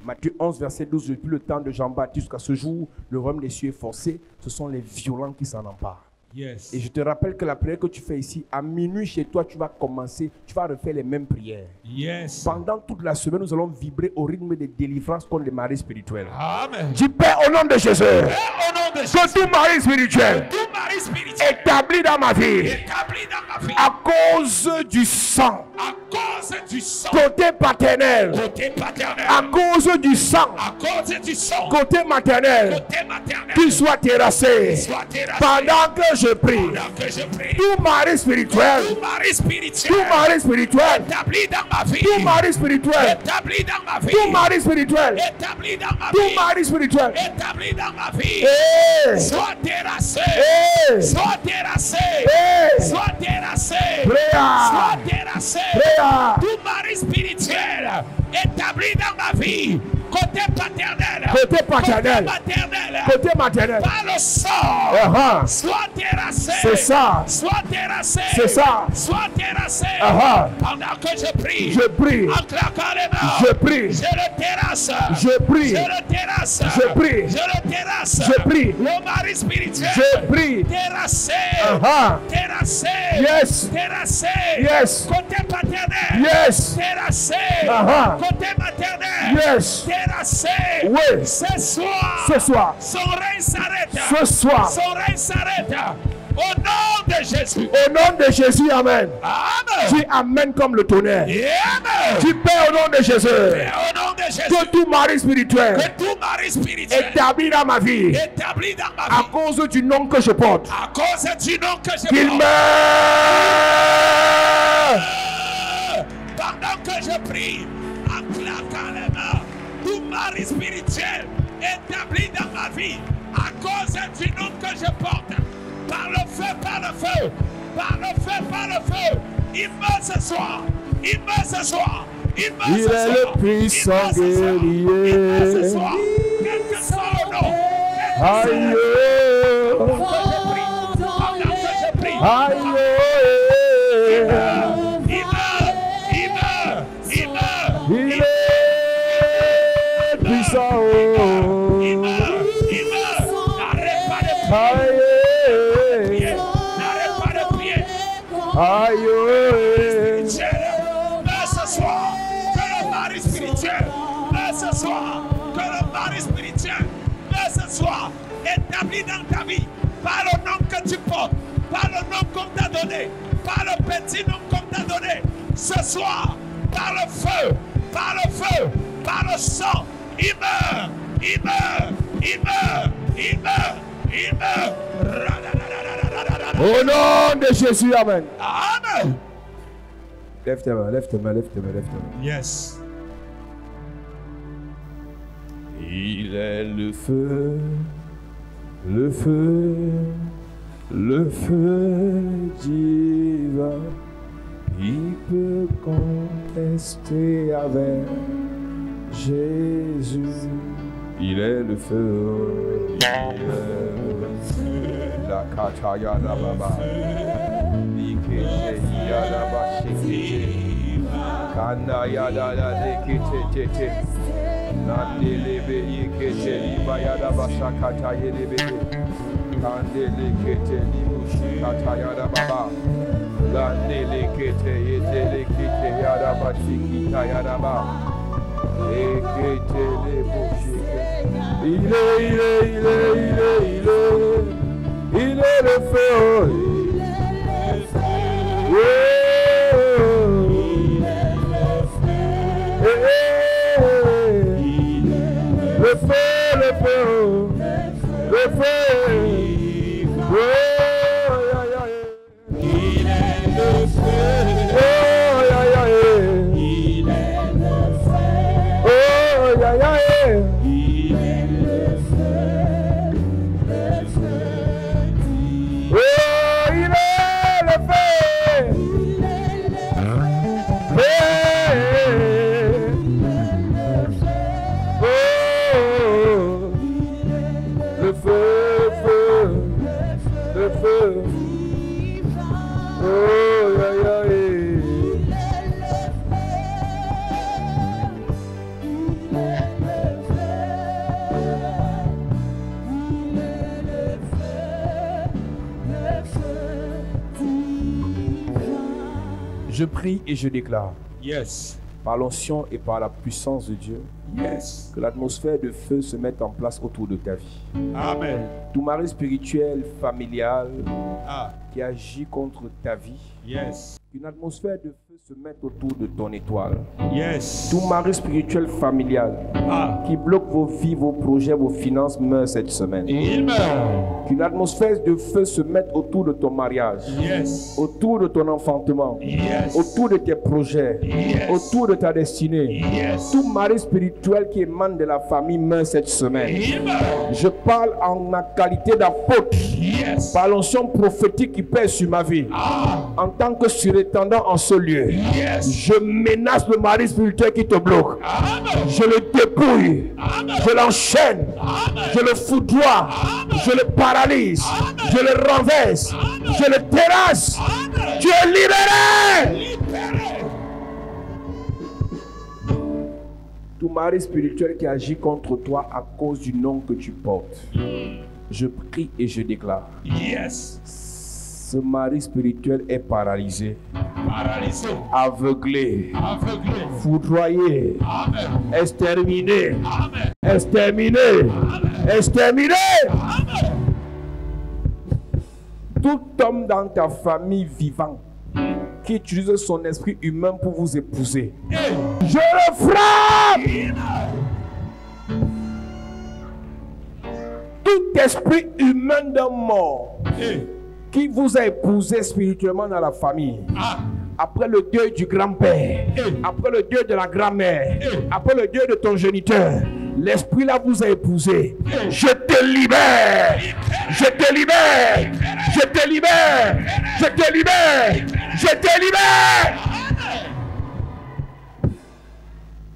Matthieu 11, verset 12. Depuis le temps de Jean-Baptiste jusqu'à ce jour, le royaume des cieux est forcé. Ce sont les violents qui s'en emparent. Yes. Et je te rappelle que la prière que tu fais ici, à minuit chez toi, tu vas commencer, tu vas refaire les mêmes prières. Yes. Pendant toute la semaine, nous allons vibrer au rythme de délivrance contre les maris spirituels. Amen. Dis Père, au nom de Jésus, Père, au nom de Jésus, que tout mari spirituel tout mari spirituel établi dans ma vie établi dans ma vie à cause du sang, à cause du sang, côté paternel, côté paternel, à cause du sang, à cause du sang, côté maternel, côté maternel, qu'il soit terrassé. soit terrassé. Pendant que je prie, Pendant que je prie, tout mari spirituel, tout mari spirituel tout mari spirituel, établi dans ma vie, tout mari spirituel, établi dans ma vie, tout mari spirituel, établi dans ma tout vie, mari spirituel. établi dans ma vie, Hey! soit terrassé, Hey! soit terrassé, Hey! soit terrassé, Prayer! soit terrassé. Prayer! Tout mari spirituel établi dans ma vie, côté paternel, Côté paternel, maternel, côté maternel. par le sang, Uh-huh. soit terrassé, C'est ça. soit terrassé, C'est ça. soit terrassé. Uh-huh. Pendant que je prie, Je prie, en claquant les mains, je prie, je le terrasse, je prie, je le terrasse, je prie, je le terrasse, je prie, le mari spirituel, je prie. terrassé, Uh-huh. terrassé, Yes. terrassé, Yes. côté paternel, Yes. terrassé, Uh-huh. côté maternel, Yes. terrassé. Oui. Ce soir, Ce soir, son règne s'arrête. ce soir, Son règne s'arrête. Au nom de Jésus. au nom de Jésus, Amen. Amen. Dis Amen comme le tonnerre. Amen. Dis Père, au nom de Jésus, Et au nom de Jésus. que tout mari spirituel Que tout mari spirituel établi dans ma vie établi dans ma à vie, cause du nom que je porte, à cause du nom que je qu'il porte, meure. pendant que je prie, en claquant les mains, tout mari spirituel établi dans ma vie, à cause du nom que je porte, par le feu, par le feu, par le feu, par le feu, il meurt ce soir, il meurt ce soir, il meurt Il ce est soir, le puissant il meurt ce soir, il meurt ce guerrier. soir, quel que soit le nom, Aïe, pendant que je prie, pendant que je prie, aïe, il meurt, il meurt, il meurt, il meurt, il est puissant. il meurt, il meurt, n'arrête pas de prier, Aïe, n'arrête pas de prier. aïe, Spirituel, mais ce soir, que le mari spirituel, mais ce soir, que le mari spirituel, mais ce soir, établi dans ta vie, par le nom que tu portes, par le nom qu'on t'a donné, par le petit nom qu'on t'a donné, ce soir, par le feu, par le feu, par le sang, il meurt, il meurt, il meurt, il meurt, il meurt. au nom de Jésus, Amen. Amen. Lève tes mains, lève tes mains, lève tes mains, lève tes mains. Yes. Il est le feu, le feu, le feu divin. Qui peut contester avec Jésus? Il est le feu, il est le feu. La kataya la baba, nikete yada bashikete, kanaya da da dekete tete. Nandelebe yekete liba yada bashakata yelebe. Kandele kete libushi kata yada baba. Landele kete yetele kete yada bashikita yada ba. Ekete lebushi kete. Il est le feu. Le feu, le feu, le feu. Oh, yeah, yeah. Il est le feu. Oh, yeah, yeah. Il est le feu. Oh, yeah, yeah. Il est le feu. Le feu. Oh, il est le feu. Il est le feu. Le feu, Je prie et je déclare, Yes. par l'onction et par la puissance de Dieu, Yes. que l'atmosphère de feu se mette en place autour de ta vie. Amen. Tout mari spirituel, familial, Ah. qui agit contre ta vie, Yes. qu'une atmosphère de feu se mette autour de ton étoile. Yes. Tout mari spirituel familial Ah. qui bloque vos vies, vos projets, vos finances meurt cette semaine. Il meurt. Qu'une atmosphère de feu se mette autour de ton mariage, Yes. autour de ton enfantement, Yes. autour de tes projets, Yes. autour de ta destinée. Yes. Tout mari spirituel qui émane de la famille meurt cette semaine. Il meurt. Je parle en ma qualité d'apôtre, Yes. par l'onction prophétique qui pèse sur ma vie. Ah. En tant que surintendant en ce lieu, Yes. je menace le mari spirituel qui te bloque. Amen. Je le dépouille, Amen. je l'enchaîne, Amen. je le foudroie, Amen. je le paralyse, Amen. je le renverse, Amen. je le terrasse. Amen. Tu es libéré. Libéré. Tout mari spirituel qui agit contre toi à cause du nom que tu portes, je prie et je déclare, Yes. ce mari spirituel est paralysé, Paralysé. aveuglé, Aveuglé. foudroyé, Amen. exterminé, Amen. exterminé, exterminé. Amen. Tout homme dans ta famille vivant qui utilise son esprit humain pour vous épouser, Hey. je le frappe. Tout esprit humain d'un mort Hey. qui vous a épousé spirituellement dans la famille, Ah. après le deuil du grand-père, après le deuil de la grand-mère, après le deuil de ton géniteur, l'esprit là vous a épousé. Je te libère, je te libère, je te libère, je te libère, je te libère.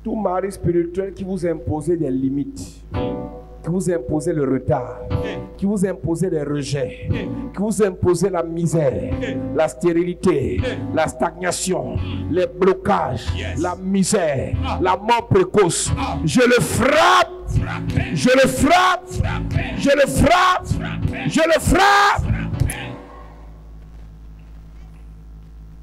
Tout mari spirituel qui vous a imposé des limites, qui vous a imposé le retard, qui vous a imposé les rejets, qui vous a imposé la misère, la stérilité, la stagnation, les blocages, la misère, la mort précoce. Je le frappe, je le frappe, je le frappe, je le frappe.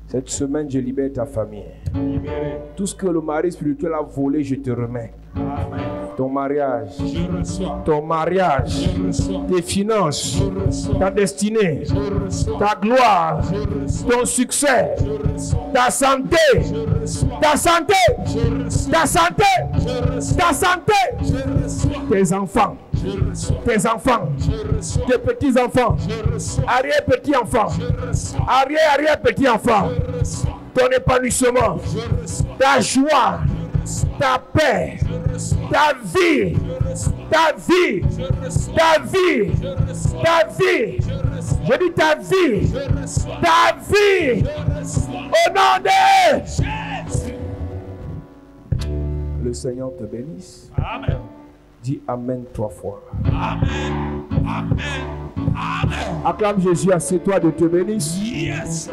Cette semaine, je libère ta famille. Libéré. Tout ce que le mari spirituel a volé, je te remets. Amen. Ton mariage, Je reçois. ton mariage, Je reçois. tes finances, Je reçois. ta destinée, Je reçois. ta gloire, Je reçois. ton succès, Je reçois. ta santé, Je reçois. ta santé, Je reçois. ta santé, Je reçois. ta santé, Je reçois. tes enfants, Je reçois. tes enfants, Je reçois. tes petits-enfants, Je reçois. arrière-petits-enfants, Je reçois. arrière-arrière-petits-enfants, Je reçois. ton épanouissement, Je reçois. ta joie, Je reçois. ta paix, Je reçois. ta vie, Je reçois. ta vie, Je reçois. ta vie, Je reçois. ta vie. Je reçois. Je dis ta vie, Je reçois. ta vie, Je reçois. au nom de Jésus. le Seigneur te bénisse. Amen. Dis Amen 3 fois. Amen. Amen. Amen. Acclame Jésus, assieds-toi de te bénisse. Yes.